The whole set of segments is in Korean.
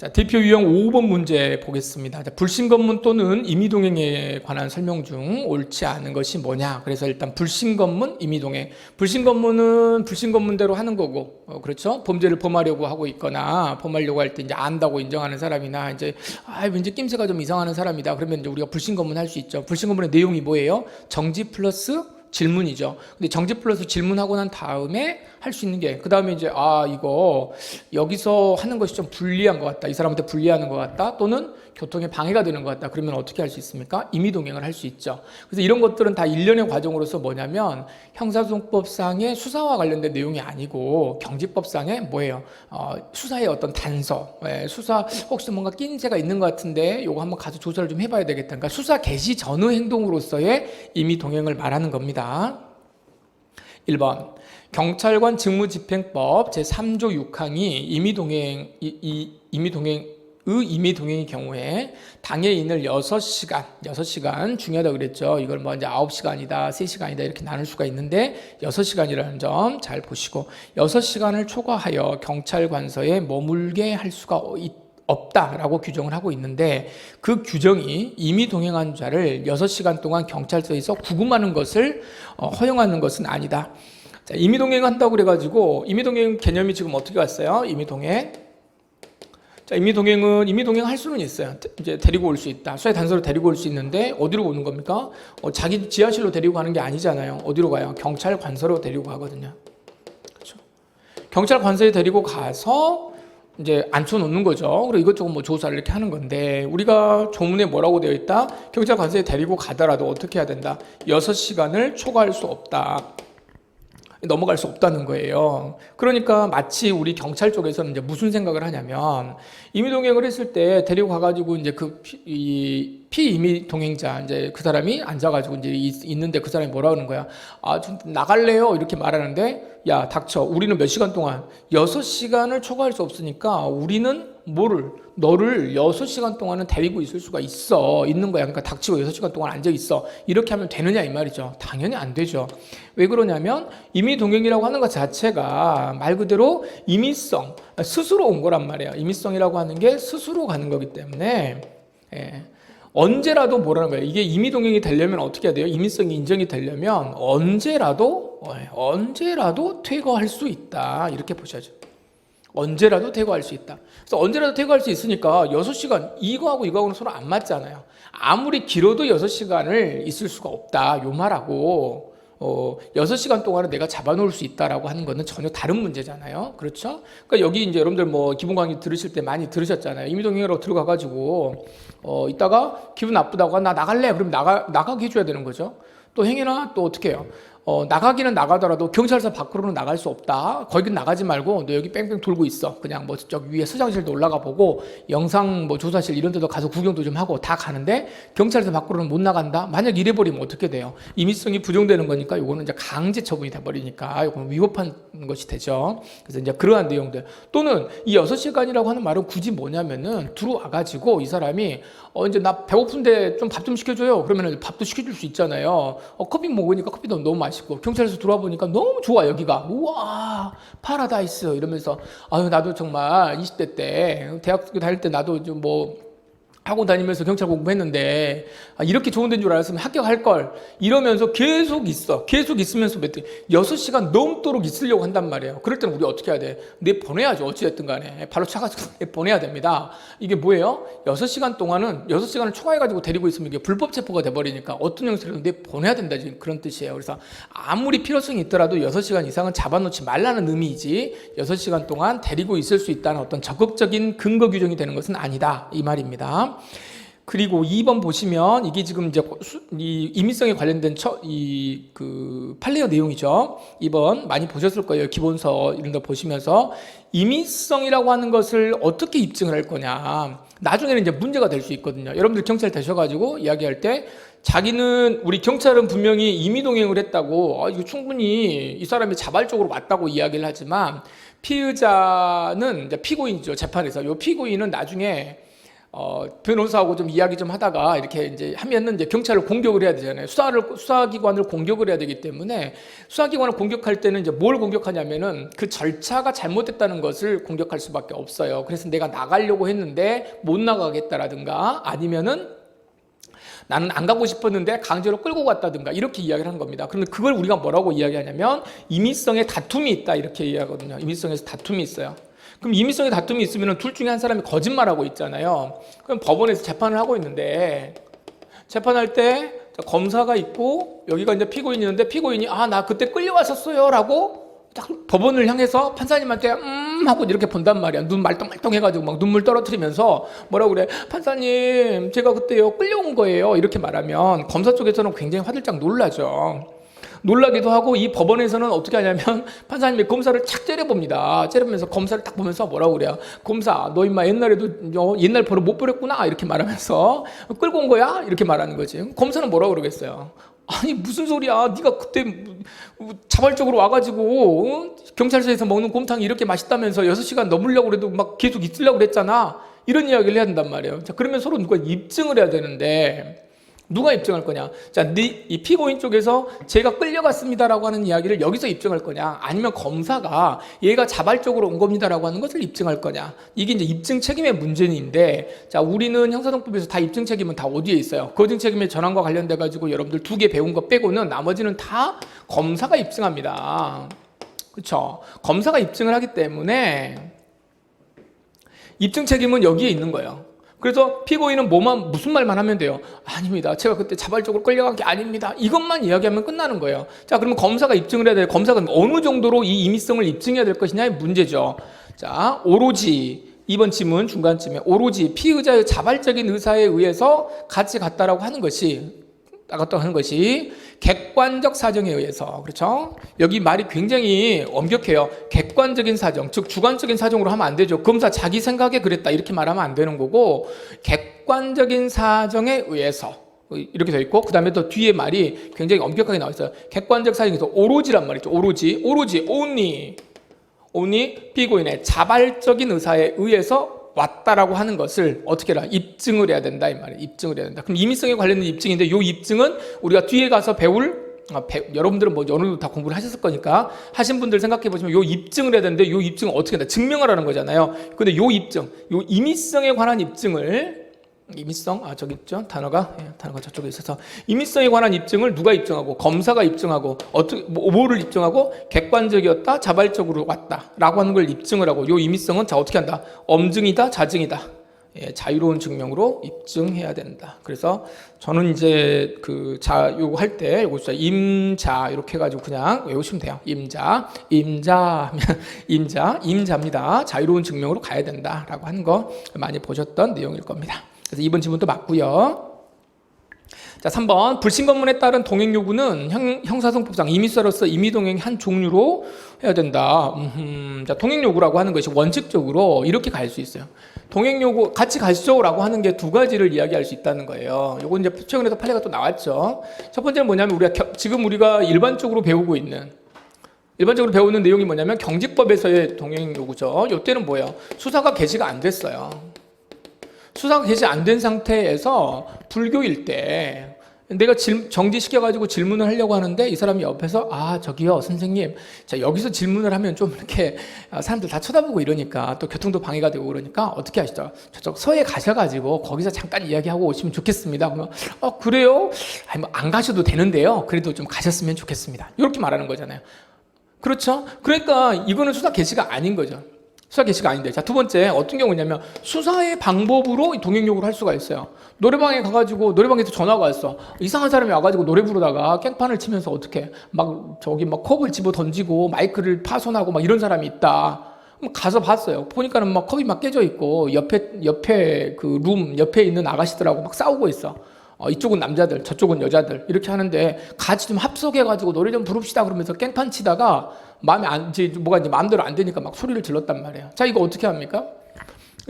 자, 대표 유형 5번 문제 보겠습니다. 자, 불신검문 또는 임의동행에 관한 설명 중 옳지 않은 것이 뭐냐. 그래서 일단 불신검문, 임의동행. 불신검문은 불신검문대로 하는 거고, 그렇죠? 범죄를 범하려고 하고 있거나, 범하려고 할 때 이제 안다고 인정하는 사람이나, 이제, 왠지 낌새가 좀 이상하는 사람이다. 그러면 이제 우리가 불신검문 할 수 있죠. 불신검문의 내용이 뭐예요? 정지 플러스 질문이죠. 근데 정지 플러스 질문하고 난 다음에 할 수 있는 게, 그 다음에 이제, 이거, 여기서 하는 것이 좀 불리한 것 같다. 이 사람한테 불리하는 것 같다. 또는 교통에 방해가 되는 것 같다. 그러면 어떻게 할 수 있습니까? 임의동행을 할 수 있죠. 그래서 이런 것들은 다 일련의 과정으로서 뭐냐면, 형사소송법상의 수사와 관련된 내용이 아니고, 경지법상의 뭐예요? 수사의 어떤 단서. 수사, 혹시 뭔가 낀새가 있는 것 같은데, 요거 한번 가서 조사를 좀 해봐야 되겠다. 그러니까 수사 개시 전의 행동으로서의 임의동행을 말하는 겁니다. 1번. 경찰관 직무집행법 제3조 6항이 임의동행의 경우에 당해인을 6시간 중요하다고 그랬죠. 이걸 뭐 이제 9시간이다, 3시간이다 이렇게 나눌 수가 있는데 6시간이라는 점 잘 보시고 6시간을 초과하여 경찰관서에 머물게 할 수가 없다라고 규정을 하고 있는데 그 규정이 임의동행한 자를 6시간 동안 경찰서에서 구금하는 것을 허용하는 것은 아니다. 자, 임의동행 한다고 그래가지고 임의동행 개념이 지금 어떻게 왔어요? 임의동행. 자, 임의동행 할 수는 있어요. 이제 데리고 올 수 있다. 수사의 단서로 데리고 올 수 있는데 어디로 오는 겁니까? 자기 지하실로 데리고 가는 게 아니잖아요. 어디로 가요? 경찰관서로 데리고 가거든요. 그렇죠? 경찰관서에 데리고 가서 이제 앉혀놓는 거죠. 그리고 이것저것 뭐 조사를 이렇게 하는 건데 우리가 조문에 뭐라고 되어 있다? 경찰관서에 데리고 가더라도 어떻게 해야 된다? 6시간을 초과할 수 없다. 넘어갈 수 없다는 거예요. 그러니까 마치 우리 경찰 쪽에서는 이제 무슨 생각을 하냐면 임의동행을 했을 때 데리고 가가지고 이제 그 피임의동행자 이제 그 사람이 앉아가지고 이제 있는데 그 사람이 뭐라 그러는 거야? 좀 나갈래요? 이렇게 말하는데 야 닥쳐. 우리는 몇 시간 동안 6시간을 초과할 수 없으니까 우리는 너를 6시간 동안은 데리고 있을 수가 있는 거야. 그러니까 닥치고 6시간 동안 앉아 있어. 이렇게 하면 되느냐 이 말이죠. 당연히 안 되죠. 왜 그러냐면 임의동행이라고 하는 것 자체가 말 그대로 임의성, 스스로 온 거란 말이에요. 임의성이라고 하는 게 스스로 가는 거기 때문에 언제라도 뭐라는 거예요. 이게 임의동행이 되려면 어떻게 해야 돼요? 임의성이 인정이 되려면 언제라도 퇴거할 수 있다. 이렇게 보셔야죠. 언제라도 퇴거할 수 있다. 그래서 언제라도 퇴거할 수 있으니까 6시간 이거하고는 서로 안 맞잖아요. 아무리 길어도 6시간을 있을 수가 없다. 요 말하고 6시간 동안은 내가 잡아놓을 수 있다라고 하는 거는 전혀 다른 문제잖아요. 그렇죠? 그러니까 여기 이제 여러분들 뭐 기본 강의 들으실 때 많이 들으셨잖아요. 임의동행으로 들어가가지고 이따가 기분 나쁘다고 나 나갈래. 그럼 나가게 해줘야 되는 거죠. 또 행여나 또 어떻게 해요? 나가기는 나가더라도 경찰서 밖으로는 나갈 수 없다. 거긴 나가지 말고 너 여기 뺑뺑 돌고 있어. 그냥 뭐 저기 위에 서장실도 올라가 보고 영상 뭐 조사실 이런 데도 가서 구경도 좀 하고 다 가는데 경찰서 밖으로는 못 나간다. 만약 이래 버리면 어떻게 돼요? 임의성이 부정되는 거니까 요거는 이제 강제 처분이 돼 버리니까 요거는 위법한 것이 되죠. 그래서 이제 그러한 내용들 또는 이 6시간이라고 하는 말은 굳이 뭐냐면은 들어와 가지고 이 사람이 이제 나 배고픈데 좀 밥 좀 시켜줘요. 그러면은 밥도 시켜줄 수 있잖아요. 커피 먹으니까 커피도 너무 맛있고 경찰에서 들어와 보니까 너무 좋아 여기가. 우와 파라다이스 이러면서 나도 정말 20대 때 대학교 다닐 때 나도 좀 뭐 학원 다니면서 경찰 공부했는데 이렇게 좋은 데인 줄 알았으면 합격할 걸 이러면서 계속 있으면서 6시간 넘도록 있으려고 한단 말이에요. 그럴 때는 우리 어떻게 해야 돼? 내보내야죠. 어찌됐든 간에 바로 차가지고 내보내야 됩니다. 이게 뭐예요? 6시간을 초과해가지고 데리고 있으면 이게 불법 체포가 돼버리니까 어떤 형태로 내보내야 된다 지금 그런 뜻이에요. 그래서 아무리 필요성이 있더라도 6시간 이상은 잡아놓지 말라는 의미이지 6시간 동안 데리고 있을 수 있다는 어떤 적극적인 근거 규정이 되는 것은 아니다 이 말입니다. 그리고 2번 보시면 이게 지금 이제 이 임의성에 관련된 그 판례의 내용이죠. 2번 많이 보셨을 거예요. 기본서 이런 거 보시면서 임의성이라고 하는 것을 어떻게 입증을 할 거냐. 나중에는 이제 문제가 될 수 있거든요. 여러분들 경찰 되셔가지고 이야기할 때 우리 경찰은 분명히 임의동행을 했다고 이거 충분히 이 사람이 자발적으로 맞다고 이야기를 하지만 피의자는 이제 피고인이죠. 재판에서 이 피고인은 나중에 변호사하고 좀 이야기 좀 하다가 이렇게 이제 하면은 이제 경찰을 공격을 해야 되잖아요. 수사기관을 공격을 해야 되기 때문에 수사기관을 공격할 때는 이제 뭘 공격하냐면은 그 절차가 잘못됐다는 것을 공격할 수밖에 없어요. 그래서 내가 나가려고 했는데 못 나가겠다라든가 아니면은 나는 안 가고 싶었는데 강제로 끌고 갔다든가 이렇게 이야기를 하는 겁니다. 그런데 그걸 우리가 뭐라고 이야기하냐면 임의성의 다툼이 있다 이렇게 이야기하거든요. 임의성에서 다툼이 있어요. 그럼 임의성의 다툼이 있으면 둘 중에 한 사람이 거짓말하고 있잖아요. 그럼 법원에서 재판을 하고 있는데 재판할 때 검사가 있고 여기가 이제 피고인이 있는데 피고인이 나 그때 끌려왔었어요 라고 딱 법원을 향해서 판사님한테 하고 이렇게 본단 말이야. 눈 말똥말똥 해가지고 막 눈물 떨어뜨리면서 뭐라고 그래. 판사님 제가 그때요 끌려온 거예요 이렇게 말하면 검사 쪽에서는 굉장히 화들짝 놀라죠. 놀라기도 하고 이 법원에서는 어떻게 하냐면 판사님이 검사를 착 째려봅니다. 째려보면서 검사를 딱 보면서 뭐라고 그래요. 검사 너 임마 옛날에도 옛날 버릇 못 버렸구나 이렇게 말하면서 끌고 온 거야 이렇게 말하는 거지. 검사는 뭐라고 그러겠어요. 아니 무슨 소리야 네가 그때 자발적으로 와가지고 경찰서에서 먹는 곰탕이 이렇게 맛있다면서 6시간 넘으려고 그래도 막 계속 있으려고 그랬잖아 이런 이야기를 해야 된단 말이에요. 자 그러면 서로 누가 입증을 해야 되는데 누가 입증할 거냐? 자, 이 피고인 쪽에서 제가 끌려갔습니다라고 하는 이야기를 여기서 입증할 거냐? 아니면 검사가 얘가 자발적으로 온 겁니다라고 하는 것을 입증할 거냐? 이게 이제 입증 책임의 문제인데, 자, 우리는 형사정법에서 다 입증 책임은 다 어디에 있어요? 거증 책임의 전환과 관련돼 가지고 여러분들 2개 배운 거 빼고는 나머지는 다 검사가 입증합니다. 그렇죠? 검사가 입증을 하기 때문에 입증 책임은 여기에 있는 거예요. 그래서 피고인은 무슨 말만 하면 돼요. 아닙니다. 제가 그때 자발적으로 끌려간 게 아닙니다. 이것만 이야기하면 끝나는 거예요. 자, 그러면 검사가 입증을 해야 돼. 검사가 어느 정도로 이 임의성을 입증해야 될 것이냐의 문제죠. 자, 오로지 이번 지문 중간쯤에 오로지 피의자의 자발적인 의사에 의해서 같이 갔다라고 하는 것이 나갔다고 하는 것이 객관적 사정에 의해서 그렇죠? 여기 말이 굉장히 엄격해요. 객관적인 사정, 즉 주관적인 사정으로 하면 안 되죠. 검사 자기 생각에 그랬다 이렇게 말하면 안 되는 거고 객관적인 사정에 의해서 이렇게 돼 있고 그 다음에 또 뒤에 말이 굉장히 엄격하게 나와 있어요. 객관적 사정에서 오로지란 말이죠. 오로지 only 피고인의 자발적인 의사에 의해서 왔다라고 하는 것을 어떻게 해라? 입증을 해야 된다 이 말이에요. 입증을 해야 된다. 그럼 임의성에 관련된 입증인데 이 입증은 우리가 뒤에 가서 배울 여러분들은 뭐 어느 정도 다 공부를 하셨을 거니까 하신 분들 생각해 보시면 이 입증을 해야 되는데 이 입증을 어떻게 한다? 증명하라는 거잖아요. 근데 이 입증, 이 임의성에 관한 입증을 임의성 저기 있죠 단어가 저쪽에 있어서 임의성에 관한 입증을 누가 입증하고 검사가 입증하고 어떻게 뭐를 입증하고 객관적이었다 자발적으로 왔다라고 하는 걸 입증을 하고 요 임의성은 자 어떻게 한다 엄증이다 자증이다 자유로운 증명으로 입증해야 된다. 그래서 저는 이제 요거 할 때 요거 진짜 임자 이렇게 해가지고 그냥 외우시면 돼요. 임자입니다. 자유로운 증명으로 가야 된다라고 하는 거 많이 보셨던 내용일 겁니다. 그래서 이번 지문도 맞고요. 자, 3번 불신검문에 따른 동행 요구는 형사성법상 임의사로서 임의동행의 한 종류로 해야 된다. 자, 동행 요구라고 하는 것이 원칙적으로 이렇게 갈 수 있어요. 동행 요구 같이 가시죠라고 하는 게 2가지를 이야기할 수 있다는 거예요. 요거 이제 최근에도 판례가 또 나왔죠. 첫 번째는 뭐냐면 지금 우리가 일반적으로 배우는 내용이 뭐냐면 경직법에서의 동행 요구죠. 요때는 뭐예요? 수사가 개시가 안 됐어요. 수사가 개시 안 된 상태에서 불교일 때 내가 정지시켜가지고 질문을 하려고 하는데 이 사람이 옆에서 저기요 선생님 자 여기서 질문을 하면 좀 이렇게 사람들 다 쳐다보고 이러니까 또 교통도 방해가 되고 그러니까 어떻게 하시죠? 저쪽 서에 가셔가지고 거기서 잠깐 이야기하고 오시면 좋겠습니다. 그러면 그래요? 아니 뭐 안 가셔도 되는데요. 그래도 좀 가셨으면 좋겠습니다. 이렇게 말하는 거잖아요. 그렇죠? 그러니까 이거는 수사 개시가 아닌 거죠. 수사 개시가 아닌데. 자, 2번째, 어떤 경우냐면, 수사의 방법으로 동행 요구를 할 수가 있어요. 노래방에 가가지고, 노래방에서 전화가 왔어. 이상한 사람이 와가지고 노래 부르다가 깽판을 치면서 어떻게, 막 컵을 집어 던지고, 마이크를 파손하고, 막 이런 사람이 있다. 가서 봤어요. 보니까는 막 컵이 막 깨져 있고, 옆에 옆에 있는 아가씨들하고 막 싸우고 있어. 이쪽은 남자들, 저쪽은 여자들 이렇게 하는데 같이 좀 합석해가지고 노래 좀 부릅시다 그러면서 깽판 치다가 마음대로 안 되니까 막 소리를 질렀단 말이에요. 자, 이거 어떻게 합니까?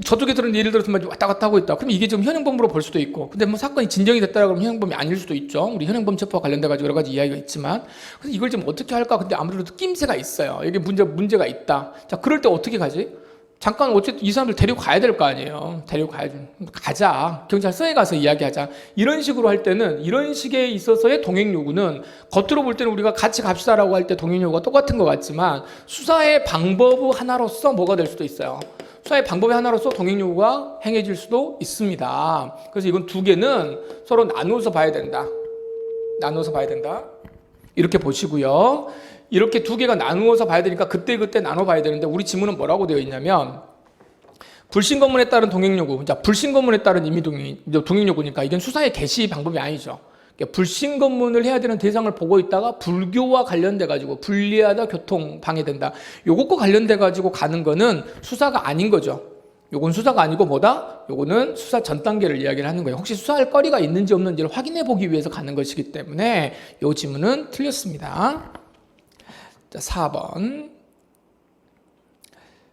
저쪽에 들은 예를 들어서 왔다 갔다 하고 있다. 그럼 이게 좀 현행범으로 볼 수도 있고, 근데 뭐 사건이 진정이 됐다 그러면 현행범이 아닐 수도 있죠. 우리 현행범 체포와 관련돼가지고 여러 가지 이야기가 있지만, 그래서 이걸 좀 어떻게 할까? 근데 아무래도 낌새가 있어요. 이게 문제가 있다. 자, 그럴 때 어떻게 가지? 잠깐 어쨌든 이 사람들 데리고 가야 될 거 아니에요. 데리고 가야죠. 가자. 경찰서에 가서 이야기하자. 이런 식으로 할 때는, 이런 식에 있어서의 동행 요구는 겉으로 볼 때는 우리가 같이 갑시다라고 할 때 동행 요구가 똑같은 것 같지만 수사의 방법 하나로서 뭐가 될 수도 있어요. 수사의 방법의 하나로서 동행 요구가 행해질 수도 있습니다. 그래서 이건 두 개는 서로 나누어서 봐야 된다. 나누어서 봐야 된다. 이렇게 보시고요. 이렇게 두 개가 나누어서 봐야 되니까 그때그때 나눠 봐야 되는데 우리 지문은 뭐라고 되어 있냐면 불신검문에 따른 동행요구, 불신검문에 따른 동행요구니까 이건 수사의 개시 방법이 아니죠. 불신검문을 해야 되는 대상을 보고 있다가 불교와 관련돼 가지고 불리하다, 교통 방해된다. 요것과 관련돼 가지고 가는 거는 수사가 아닌 거죠. 요건 수사가 아니고 뭐다? 요거는 수사 전 단계를 이야기를 하는 거예요. 혹시 수사할 거리가 있는지 없는지를 확인해 보기 위해서 가는 것이기 때문에 요 지문은 틀렸습니다. 자, 4번.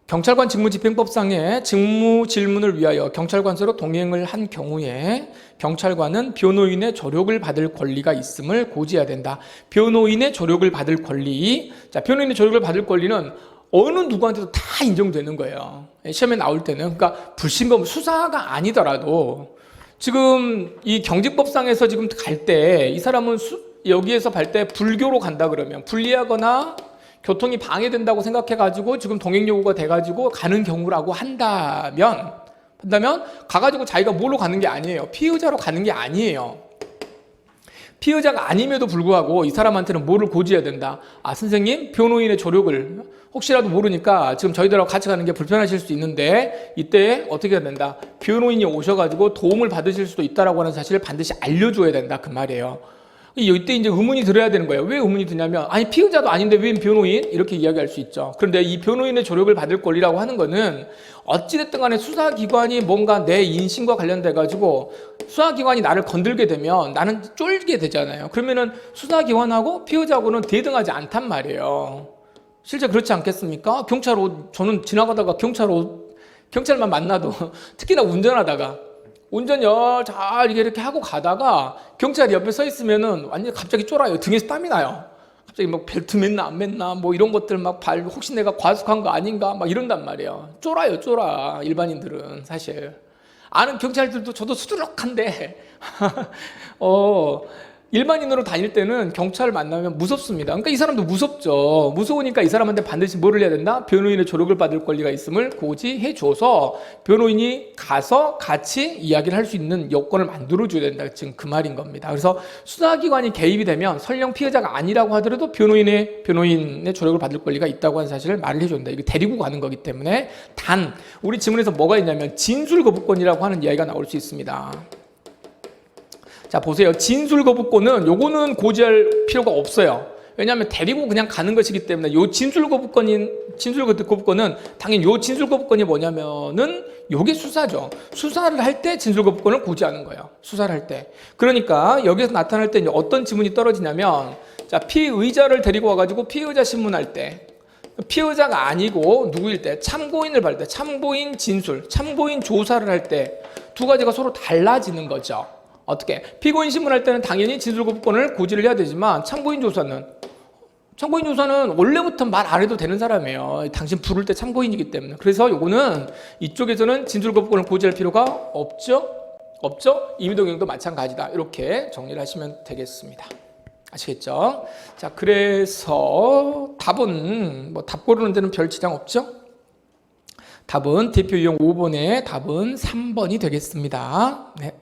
경찰관 직무집행법상의 직무 질문을 위하여 경찰관서로 동행을 한 경우에 경찰관은 변호인의 조력을 받을 권리가 있음을 고지해야 된다. 변호인의 조력을 받을 권리. 자, 변호인의 조력을 받을 권리는 어느 누구한테도 다 인정되는 거예요. 시험에 나올 때는. 그러니까 불신검 수사가 아니더라도 지금 이 경직법상에서 지금 갈 때 이 사람은 여기에서 갈 때 불교로 간다 그러면 불리하거나 교통이 방해된다고 생각해가지고 지금 동행요구가 돼가지고 가는 경우라고 한다면 가가지고 자기가 뭘로 가는 게 아니에요. 피의자로 가는 게 아니에요. 피의자가 아님에도 불구하고 이 사람한테는 뭐를 고지해야 된다. 아, 선생님, 변호인의 조력을 혹시라도 모르니까 지금 저희들하고 같이 가는 게 불편하실 수 있는데 이때 어떻게 해야 된다. 변호인이 오셔가지고 도움을 받으실 수도 있다라고 하는 사실을 반드시 알려줘야 된다. 그 말이에요. 이때 이제 의문이 들어야 되는 거예요. 왜 의문이 드냐면, 아니, 피의자도 아닌데 왜 변호인? 이렇게 이야기할 수 있죠. 그런데 이 변호인의 조력을 받을 권리라고 하는 거는 어찌됐든 간에 수사기관이 뭔가 내 인신과 관련돼가지고 수사기관이 나를 건들게 되면 나는 쫄게 되잖아요. 그러면은 수사기관하고 피의자하고는 대등하지 않단 말이에요. 실제 그렇지 않겠습니까? 저는 지나가다가 경찰만 만나도 특히나 운전하다가 운전 잘 이렇게 하고 가다가 경찰이 옆에 서 있으면은 완전히 갑자기 쫄아요. 등에서 땀이 나요. 갑자기 막 벨트 맸나 안 맸나 뭐 이런 것들 막 혹시 내가 과속한 거 아닌가 막 이런단 말이에요. 쫄아. 일반인들은 사실. 아는 경찰들도 저도 수두룩한데 일반인으로 다닐 때는 경찰을 만나면 무섭습니다. 그러니까 이 사람도 무섭죠. 무서우니까 이 사람한테 반드시 뭐를 해야 된다? 변호인의 조력을 받을 권리가 있음을 고지해줘서 변호인이 가서 같이 이야기를 할 수 있는 여건을 만들어줘야 된다. 지금 그 말인 겁니다. 그래서 수사기관이 개입이 되면 설령 피해자가 아니라고 하더라도 변호인의 조력을 받을 권리가 있다고 하는 사실을 말을 해줘야 된다. 이거 데리고 가는 거기 때문에 단 우리 지문에서 뭐가 있냐면 진술거부권이라고 하는 이야기가 나올 수 있습니다. 자, 보세요. 진술거부권은 요거는 고지할 필요가 없어요. 왜냐하면 데리고 그냥 가는 것이기 때문에 요 진술거부권은 당연히 요 진술거부권이 뭐냐면은 요게 수사죠. 수사를 할 때 진술거부권을 고지하는 거예요. 수사를 할 때. 그러니까 여기서 나타날 때 어떤 지문이 떨어지냐면 자, 피의자를 데리고 와가지고 피의자 신문할 때 피의자가 아니고 누구일 때 참고인을 받을 때 참고인 진술, 참고인 조사를 할 때 두 가지가 서로 달라지는 거죠. 어떻게? 피고인 신문할 때는 당연히 진술거부권을 고지를 해야 되지만 참고인 조사는 원래부터 말 안 해도 되는 사람이에요. 당신 부를 때 참고인이기 때문에. 그래서 요거는 이쪽에서는 진술거부권을 고지할 필요가 없죠? 임의동행도 마찬가지다. 이렇게 정리를 하시면 되겠습니다. 아시겠죠? 자, 그래서 답은 답 고르는 데는 별 지장 없죠? 답은 대표 유형 5번의 답은 3번이 되겠습니다. 네.